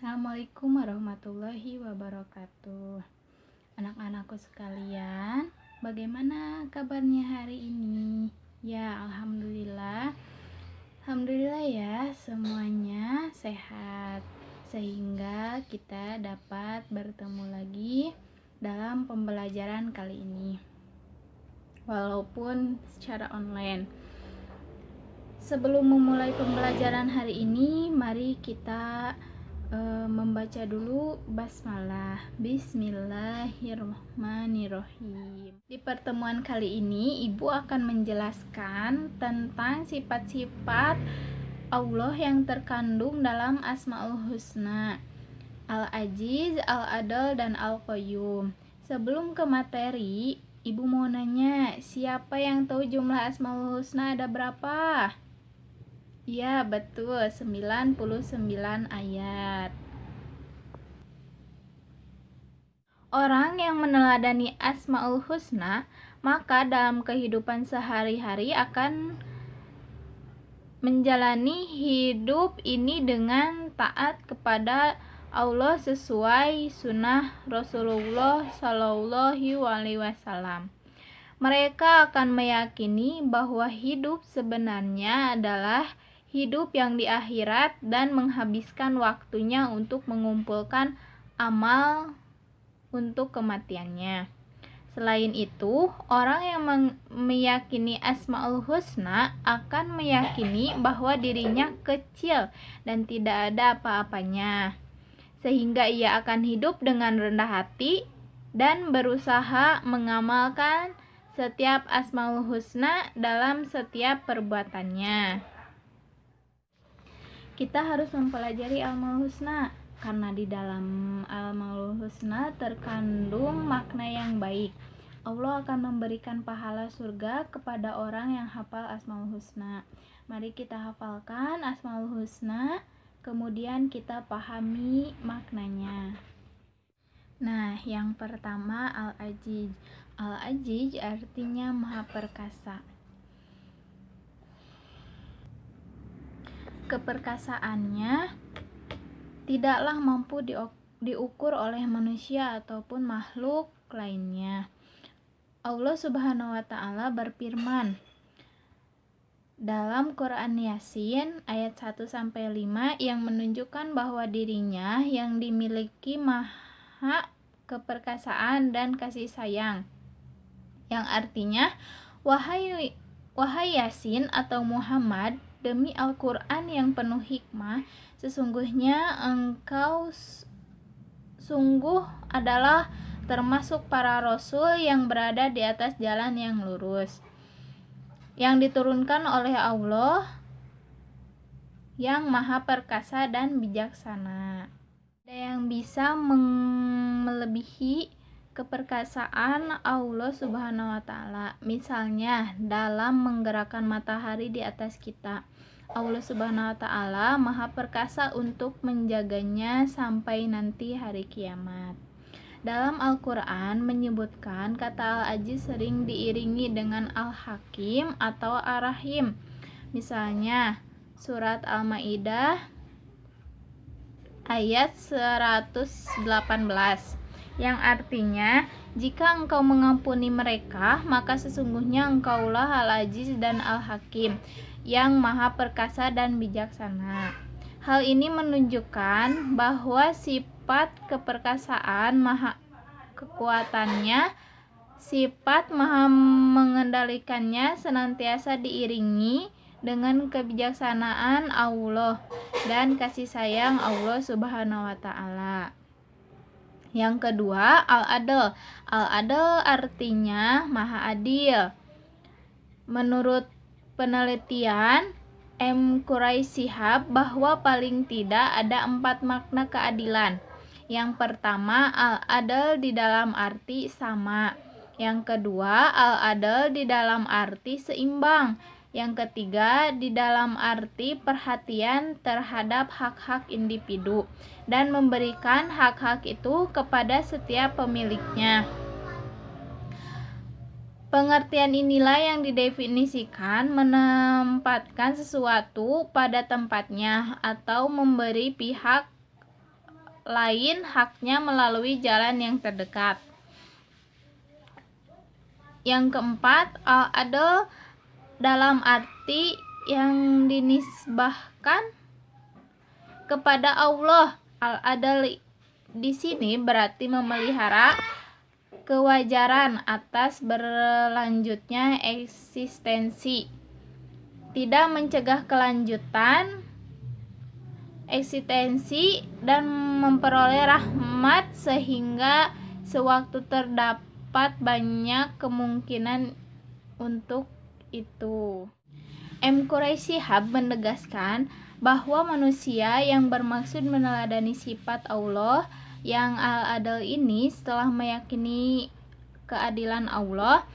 Assalamualaikum warahmatullahi wabarakatuh. Anak-anakku sekalian, bagaimana kabarnya hari ini? Ya, alhamdulillah. Alhamdulillah ya, semuanya sehat. Sehingga kita dapat bertemu lagi dalam pembelajaran kali ini. Walaupun secara online. Sebelum memulai pembelajaran hari ini, mari kita membaca dulu basmalah. Bismillahirrahmanirrahim. Di pertemuan kali ini ibu akan menjelaskan tentang sifat-sifat Allah yang terkandung dalam Asmaul Husna, Al-Aziz, Al-Adl, dan Al-Qayyum. Sebelum ke materi, ibu mau nanya, siapa yang tahu jumlah Asmaul Husna ada berapa? Ya, betul, 99 ayat. Orang yang meneladani Asmaul Husna, maka dalam kehidupan sehari-hari akan menjalani hidup ini dengan taat kepada Allah sesuai sunnah Rasulullah Shallallahu Alaihi Wasallam. Mereka akan meyakini bahwa hidup sebenarnya adalah hidup yang di akhirat dan menghabiskan waktunya untuk mengumpulkan amal untuk kematiannya. Selain itu, orang yang meyakini Asmaul Husna akan meyakini bahwa dirinya kecil dan tidak ada apa-apanya, sehingga ia akan hidup dengan rendah hati dan berusaha mengamalkan setiap Asmaul Husna dalam setiap perbuatannya. Kita harus mempelajari Asmaul Husna karena di dalam Asmaul Husna terkandung makna yang baik. Allah akan memberikan pahala surga kepada orang yang hafal Asmaul Husna. Mari kita hafalkan Asmaul Husna, kemudian kita pahami maknanya. Nah, yang pertama Al-Aziz. Al-Aziz artinya Maha Perkasa. Keperkasaannya tidaklah mampu diukur oleh manusia ataupun makhluk lainnya. Allah Subhanahu wa Ta'ala berfirman dalam Quran Yasin ayat 1-5 yang menunjukkan bahwa dirinya yang dimiliki maha keperkasaan dan kasih sayang, yang artinya wahai Yasin atau Muhammad, demi Al-Quran yang penuh hikmah, sesungguhnya engkau sungguh adalah termasuk para rasul yang berada di atas jalan yang lurus, yang diturunkan oleh Allah yang Maha Perkasa dan Bijaksana. Ada yang bisa melebihi keperkasaan Allah Subhanahu wa Ta'ala. Misalnya dalam menggerakkan matahari di atas kita, Allah Subhanahu wa Ta'ala Maha Perkasa untuk menjaganya sampai nanti hari kiamat. Dalam Al-Quran menyebutkan kata Al-Aziz sering diiringi dengan Al-Hakim atau Ar-Rahim. Misalnya surat Al-Maidah ayat 118 yang artinya, jika engkau mengampuni mereka, maka sesungguhnya engkaulah Al-Aziz dan Al-Hakim, yang Maha Perkasa dan Bijaksana. Hal ini menunjukkan bahwa sifat keperkasaan, maha kekuatannya, sifat maha mengendalikannya senantiasa diiringi dengan kebijaksanaan Allah dan kasih sayang Allah Subhanahu wa Ta'ala. Yang kedua, Al-Adl. Al-Adl artinya Maha Adil. Menurut penelitian M. Quraisy-Shihab bahwa paling tidak ada 4 makna keadilan. Yang pertama, Al-Adl di dalam arti sama. Yang kedua, Al-Adl di dalam arti seimbang. Yang ketiga, di dalam arti perhatian terhadap hak-hak individu dan memberikan hak-hak itu kepada setiap pemiliknya. Pengertian inilah yang didefinisikan menempatkan sesuatu pada tempatnya atau memberi pihak lain haknya melalui jalan yang terdekat. Yang keempat, al-adl dalam arti yang dinisbahkan kepada Allah. Al-adl di sini berarti memelihara kewajaran atas berlanjutnya eksistensi, tidak mencegah kelanjutan eksistensi, dan memperoleh rahmat sehingga sewaktu terdapat banyak kemungkinan untuk itu. M. Quraisy Shihab menegaskan bahwa manusia yang bermaksud meneladani sifat Allah yang al-adl ini setelah meyakini keadilan Allah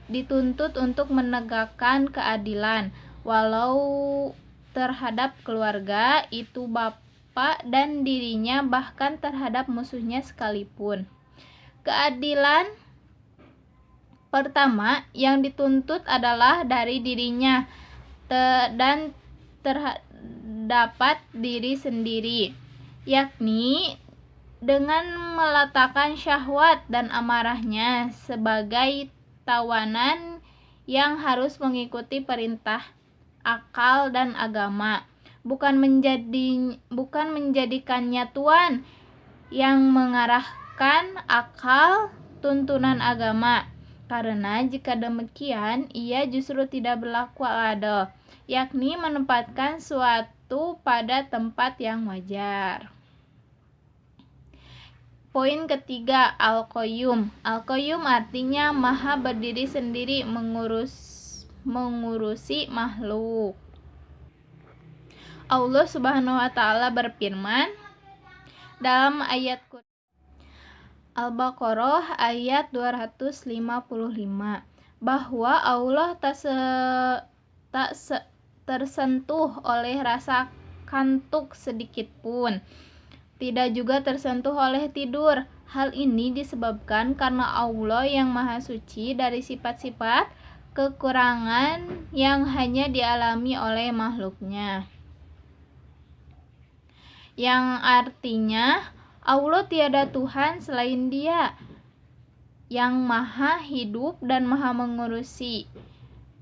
dituntut untuk menegakkan keadilan walau terhadap keluarga, itu bapak dan dirinya, bahkan terhadap musuhnya sekalipun. Keadilan pertama yang dituntut adalah dari dirinya dan terdapat diri sendiri, yakni dengan meletakkan syahwat dan amarahnya sebagai tawanan yang harus mengikuti perintah akal dan agama, bukan menjadikannya tuan yang mengarahkan akal tuntunan agama, karena jika demikian ia justru tidak berlaku adil, yakni menempatkan suatu pada tempat yang wajar. Poin ketiga, al-qayyum. Al-qayyum artinya maha berdiri sendiri mengurusi makhluk. Allah Subhanahu wa taala berfirman dalam ayat Al-Baqarah ayat 255 bahwa Allah tak tersentuh oleh rasa kantuk sedikit pun, tidak juga tersentuh oleh tidur. Hal ini disebabkan karena Allah yang maha suci dari sifat-sifat kekurangan yang hanya dialami oleh makhluknya, yang artinya Allah tiada Tuhan selain Dia yang maha hidup dan maha mengurusi.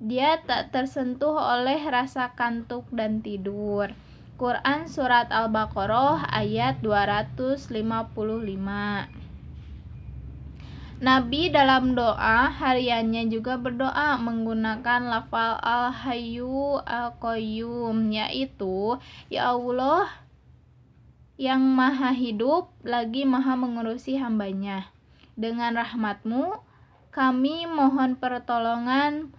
Dia tak tersentuh oleh rasa kantuk dan tidur. Quran Surat Al-Baqarah ayat 255. Nabi dalam doa hariannya juga berdoa menggunakan lafal Al-Hayyu Al-Qayyum, yaitu ya Allah yang maha hidup lagi maha mengurusi hambanya. Dengan rahmat-Mu kami mohon pertolongan,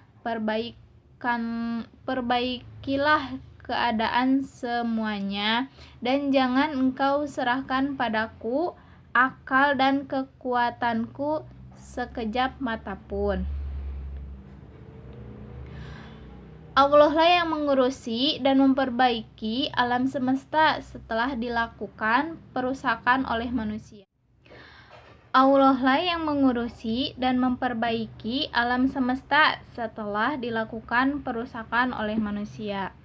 perbaikilah keadaan semuanya, dan jangan Engkau serahkan padaku akal dan kekuatanku sekejap mata pun. Allah lah yang mengurusi dan memperbaiki alam semesta setelah dilakukan perusakan oleh manusia. Allah lah yang mengurusi dan memperbaiki alam semesta setelah dilakukan perusakan oleh manusia.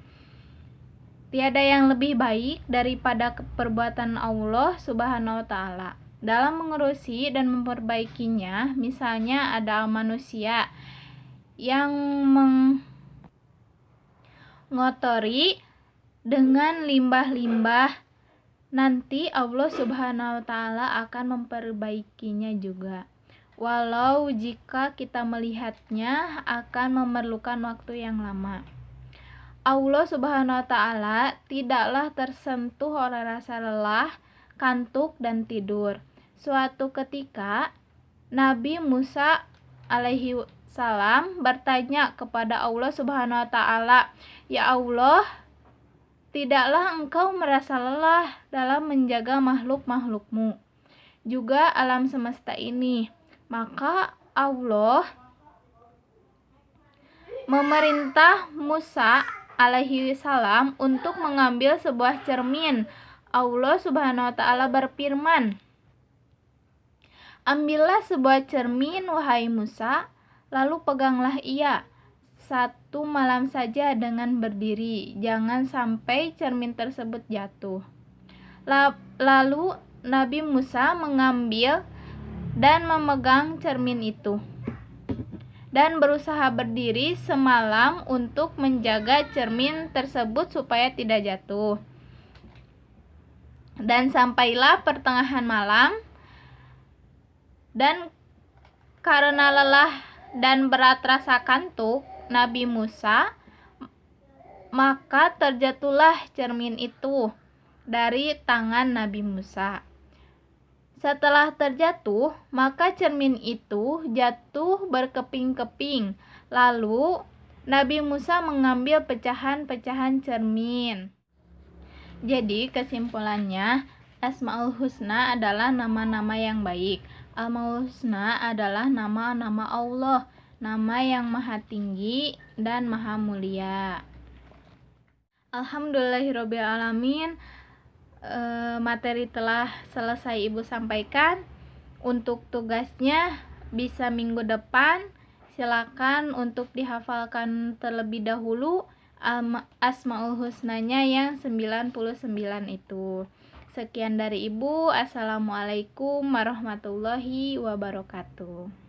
Tiada yang lebih baik daripada perbuatan Allah Subhanahu wa taala dalam mengurusi dan memperbaikinya. Misalnya ada manusia yang mengotori dengan limbah-limbah, nanti Allah Subhanahu wa taala akan memperbaikinya juga. Walau jika kita melihatnya akan memerlukan waktu yang lama. Allah Subhanahu wa taala tidaklah tersentuh oleh rasa lelah, kantuk, dan tidur. Suatu ketika Nabi Musa alaihi salam bertanya kepada Allah Subhanahu wa taala, "Ya Allah, tidaklah Engkau merasa lelah dalam menjaga makhluk-makhluk-Mu, juga alam semesta ini?" Maka Allah memerintah Musa alaihi salam untuk mengambil sebuah cermin. Allah Subhanahu wa taala berfirman, "Ambillah sebuah cermin wahai Musa, lalu peganglah ia 1 malam saja dengan berdiri, jangan sampai cermin tersebut jatuh. Lalu Nabi Musa mengambil dan memegang cermin itu dan berusaha berdiri semalam untuk menjaga cermin tersebut supaya tidak jatuh. Dan sampailah pertengahan malam, dan karena lelah dan berat rasa kantuk Nabi Musa, maka terjatuhlah cermin itu dari tangan Nabi Musa. Setelah terjatuh, maka cermin itu jatuh berkeping-keping. Lalu Nabi Musa mengambil pecahan-pecahan cermin. Jadi kesimpulannya, Asmaul Husna adalah nama-nama yang baik. Al-Maul Husna adalah nama-nama Allah, nama yang maha tinggi dan maha mulia. Alhamdulillahirrabbilalamin. Materi telah selesai Ibu sampaikan. Untuk tugasnya bisa minggu depan. Silakan untuk dihafalkan terlebih dahulu Asmaul Husnanya yang 99 itu. Sekian dari Ibu. Assalamualaikum warahmatullahi wabarakatuh.